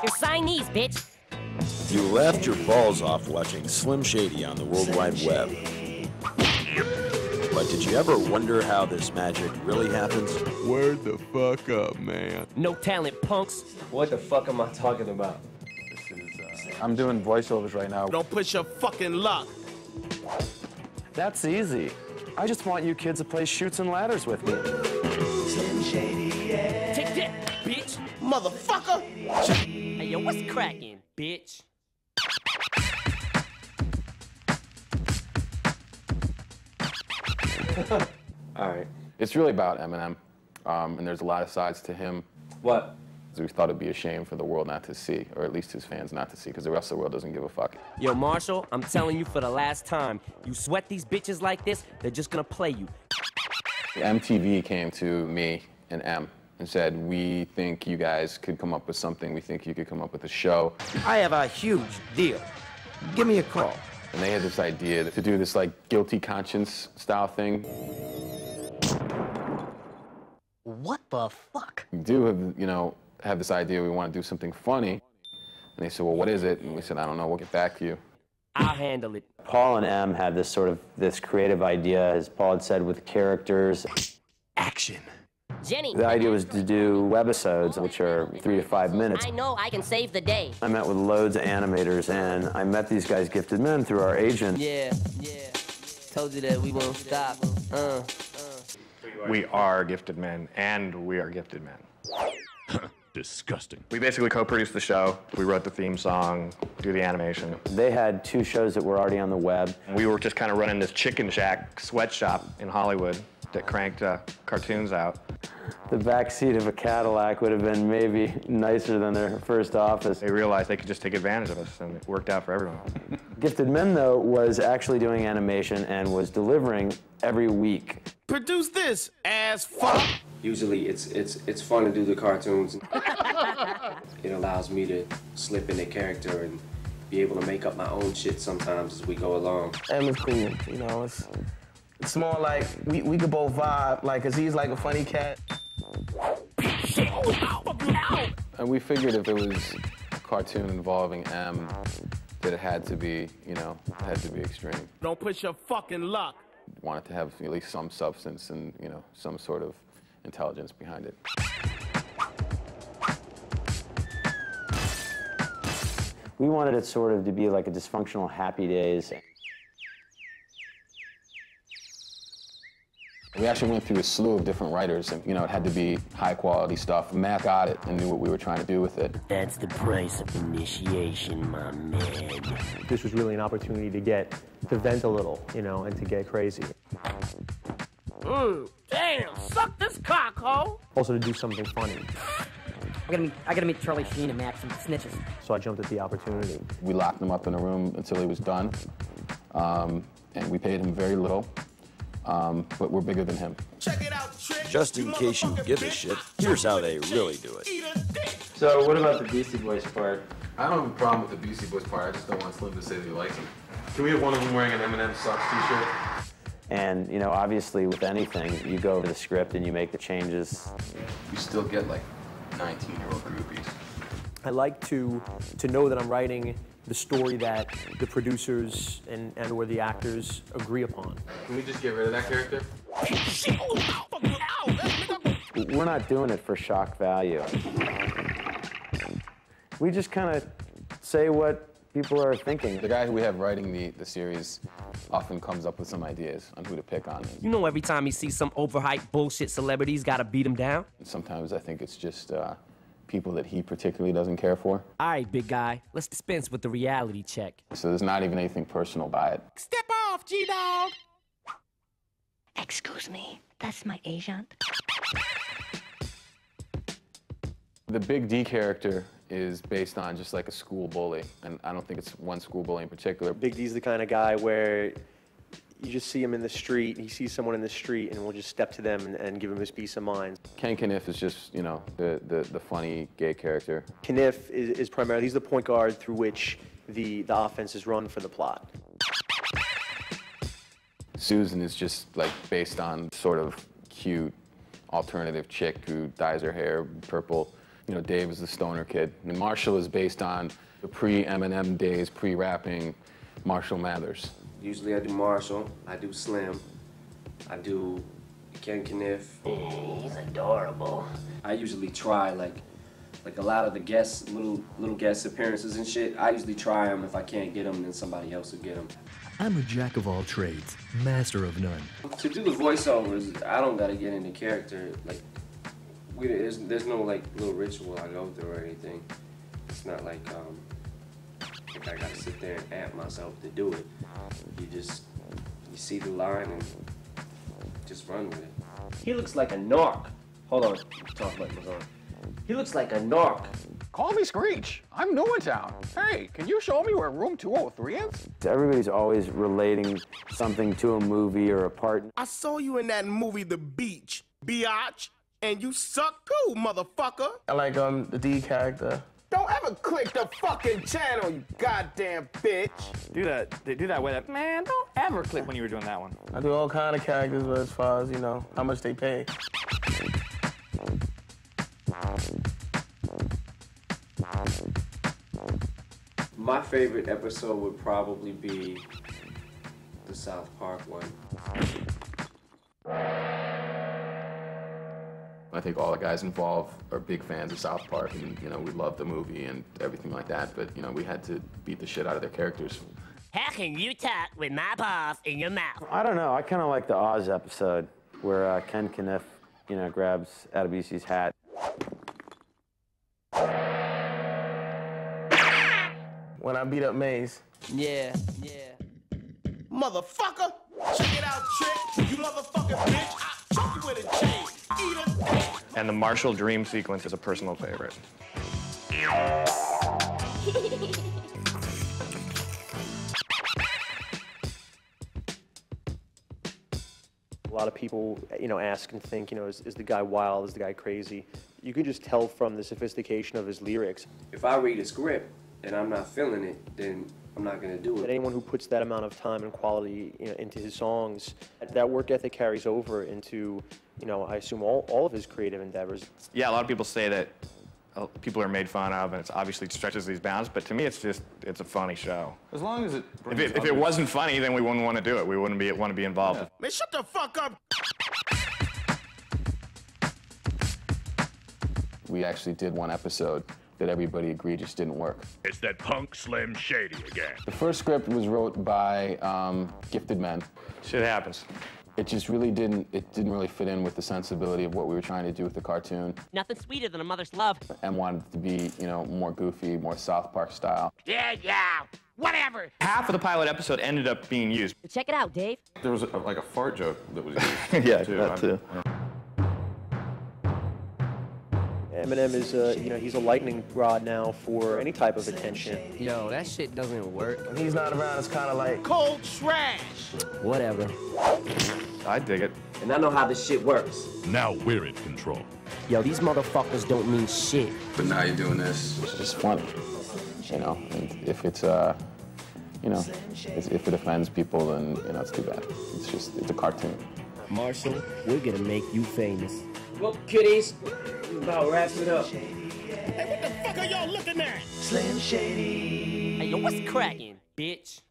You're Siamese, bitch. You laughed your balls off watching Slim Shady on the World Wide Web. But did you ever wonder how this magic really happens? Word the fuck up, man. No talent, punks. What the fuck am I talking about? I'm doing voiceovers right now. Don't push your fucking luck. That's easy. I just want you kids to play Chutes and Ladders with me. Take that, bitch. Motherfucker! Hey, yo, what's cracking, bitch? All right. It's really about Eminem, and there's a lot of sides to him. What? We thought it'd be a shame for the world not to see, or at least his fans not to see, because the rest of the world doesn't give a fuck. Yo, Marshall, I'm telling you for the last time, you sweat these bitches like this, they're just gonna play you. MTV came to me and M and said, we think you guys could come up with something. We think you could come up with a show. I have a huge deal. Give me a call. And they had this idea to do this, like, guilty conscience style thing. What the fuck? We do have, you know, have this idea we want to do something funny. And they said, well, what is it? And we said, I don't know, we'll get back to you. I'll handle it. Paul and Em had this creative idea, as Paul had said, with characters. Action. Jenny. The idea was to do webisodes, which are 3 to 5 minutes. I know I can save the day. I met with loads of animators, and I met these guys, Gifted Men, through our agent. Yeah. Told you that we won't stop. We are Gifted Men, and we are Gifted Men. Disgusting. We basically co-produced the show. We wrote the theme song, do the animation. They had 2 shows that were already on the web. We were just kind of running this chicken shack sweatshop in Hollywood that cranked cartoons out. The back seat of a Cadillac would have been maybe nicer than their first office. They realized they could just take advantage of us, and it worked out for everyone. Gifted Men, though, was actually doing animation and was delivering every week. Produce this, ass fuck. Usually it's fun to do the cartoons. It allows me to slip in a character and be able to make up my own shit sometimes as we go along. Em is cool, you know, it's more like we could both vibe, like, cause he's like a funny cat. And we figured if it was a cartoon involving M, that it had to be, you know, extreme. Don't push your fucking luck. Wanted to have at least some substance and, you know, some sort of intelligence behind it. We wanted it sort of to be like a dysfunctional Happy Days. We actually went through a slew of different writers, and, you know, it had to be high-quality stuff. Matt got it and knew what we were trying to do with it. That's the price of initiation, my man. This was really an opportunity to vent a little, you know, and to get crazy. Damn, suck this cock, ho! Also to do something funny. I gotta meet Charlie Sheen and Max, some snitches. So I jumped at the opportunity. We locked him up in a room until he was done, and we paid him very little. But we're bigger than him. Check it out, trick. Just in case you give a shit, here's how they really do it. So what about the Beastie Boys part? I don't have a problem with the Beastie Boys part. I just don't want Slim to say that he likes him. Can we have one of them wearing an Eminem Sucks t-shirt? And, you know, obviously with anything, you go over the script and you make the changes. You still get, like, 19-year-old groupies. I like to know that I'm writing the story that the producers and or the actors agree upon. Can we just get rid of that character? We're not doing it for shock value. We just kind of say what people are thinking. The guy who we have writing the series often comes up with some ideas on who to pick on. You know, every time he sees some overhyped bullshit celebrities, gotta beat him down? Sometimes I think it's just people that he particularly doesn't care for. All right, big guy, let's dispense with the reality check. So there's not even anything personal by it. Step off, G-Dog! Excuse me, that's my agent. The Big D character is based on just like a school bully, and I don't think it's one school bully in particular. Big D's the kind of guy where you just see him in the street, he sees someone in the street, and we'll just step to them and give him his peace of mind. Ken Kniff is just, you know, the funny gay character. Kniff is primarily, he's the point guard through which the offense is run for the plot. Susan is just like based on sort of cute alternative chick who dyes her hair purple You know, Dave is the stoner kid. And Marshall is based on the pre-Eminem days, pre-rapping Marshall Mathers. Usually I do Marshall, I do Slim, I do Ken Kniff. He's adorable. I usually try like a lot of the guest, little guest appearances and shit. I usually try them. If I can't get them, then somebody else will get them. I'm a jack of all trades, master of none. To do the voiceovers, I don't gotta get into character. Like, there's no like little ritual I go through or anything. It's not like I gotta sit there and amp myself to do it. You see the line and just run with it. He looks like a narc. Hold on, talk about this on. He looks like a narc. Call me Screech. I'm new in town. Hey, can you show me where room 203 is? Everybody's always relating something to a movie or a part. I saw you in that movie, The Beach, biatch, and you suck too, motherfucker. I like the D character. Don't ever click the fucking channel, you goddamn bitch. They do that with it. Man, don't ever click when you were doing that one. I do all kind of characters, but as far as, you know, how much they pay. My favorite episode would probably be the South Park one. I think all the guys involved are big fans of South Park, and you know, we love the movie and everything like that, but you know, we had to beat the shit out of their characters. How can you talk with my balls in your mouth? I don't know. I kind of like the Oz episode where Ken Kniff, you know, grabs Napisy's hat. When I beat up Maze. Yeah. Motherfucker, check it out, Trick. You motherfucking bitch. I'll choke you with a chain. Eat him. And the Marshall dream sequence is a personal favorite. A lot of people, you know, ask and think, you know, is the guy wild? Is the guy crazy? You can just tell from the sophistication of his lyrics. If I read a script and I'm not feeling it, then I'm not gonna do That it. anyone who puts that amount of time and quality, you know, into his songs, that work ethic carries over into, you know, I assume all of his creative endeavors. Yeah, a lot of people say that people are made fun of, and it's obviously stretches these bounds, but to me, it's a funny show. As long as it If it wasn't funny, then we wouldn't want to do it. We wouldn't want to be involved. Yeah. Man, shut the fuck up. We actually did one episode that everybody agreed just didn't work. It's that punk Slim Shady again. The first script was wrote by gifted men. Shit happens. It just really didn't really fit in with the sensibility of what we were trying to do with the cartoon. Nothing sweeter than a mother's love. And wanted it to be, you know, more goofy, more South Park style. Yeah, whatever. Half of the pilot episode ended up being used. Check it out, Dave. There was like a fart joke that was used. Yeah, too. that too. Eminem is, you know, he's a lightning rod now for any type of attention. Yo, that shit doesn't work. When he's not around, it's kind of like Cold trash. Whatever. I dig it. And I know how this shit works. Now we're in control. Yo, these motherfuckers don't mean shit. But now you're doing this. It's just funny, you know. And if it's, you know, if it offends people, then you know it's too bad. It's a cartoon. Marshall, we're gonna make you famous. Well, kiddies, about wraps it up. Hey, what the fuck are y'all looking at? Hey, yo, what's cracking, bitch?